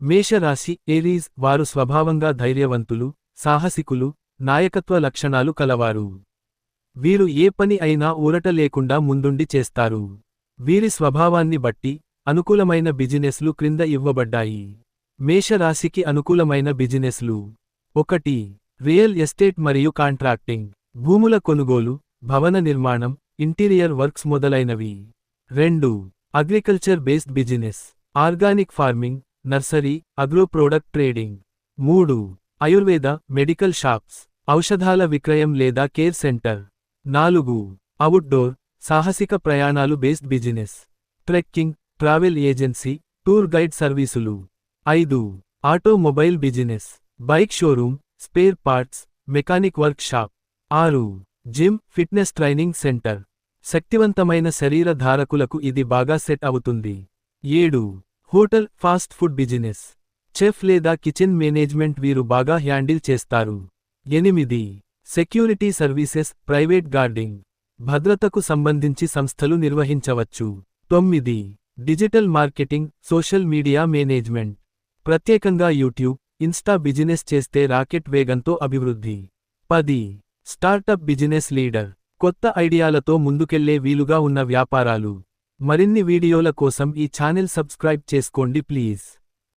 మేషరాశి ఏరీస్ వారు స్వభావంగా ధైర్యవంతులు, సాహసికులు, నాయకత్వ లక్షణాలు కలవారు. వీరు ఏ పని అయినా ఊరట లేకుండా ముందుండి చేస్తారు. వీరి స్వభావాన్ని బట్టి అనుకూలమైన బిజినెస్లు క్రింద ఇవ్వబడ్డాయి. మేషరాశికి అనుకూలమైన బిజినెస్లు: 1. రియల్ ఎస్టేట్ మరియు కాంట్రాక్టింగ్, భూముల కొనుగోలు, భవన నిర్మాణం, ఇంటీరియర్ వర్క్స్ మొదలైనవి. 2. Agriculture based business, organic farming, nursery, agro product trading. 3. Ayurveda, medical shops, ఔషధాల విక్రయం లేదా కేర్ సెంటర్. 4. అవుట్డోర్, సాహసిక ప్రయాణాలు based business, trekking, travel agency, tour guide సర్వీసులు. 5. Automobile business, bike showroom, spare parts, mechanic work shop. 6. Gym, fitness training centre, శక్తివంతమైన శరీర ధారకులకు ఇది బాగా set అవుతుంది. 7. Hotel, fast food business, chef లేదా కిచెన్ మేనేజ్మెంట్ వీరు బాగా హ్యాండిల్ చేస్తారు. 8. సెక్యూరిటీ సర్వీసెస్, ప్రైవేట్ గార్డింగ్, భద్రతకు సంబంధించి సంస్థలు నిర్వహించవచ్చు. 9. Digital marketing, social media management, ప్రత్యేకంగా యూట్యూబ్, ఇన్స్టా బిజినెస్ చేస్తే రాకెట్ వేగంతో అభివృద్ధి. 10. స్టార్టప్ బిజినెస్ లీడర్, కొత్త ఐడియాలతో ముందుకెళ్లే వీలుగా ఉన్న వ్యాపారాలు. మరిన్ని వీడియోల కోసం ఈ ఛానెల్ సబ్స్క్రైబ్ చేసుకోండి ప్లీజ్.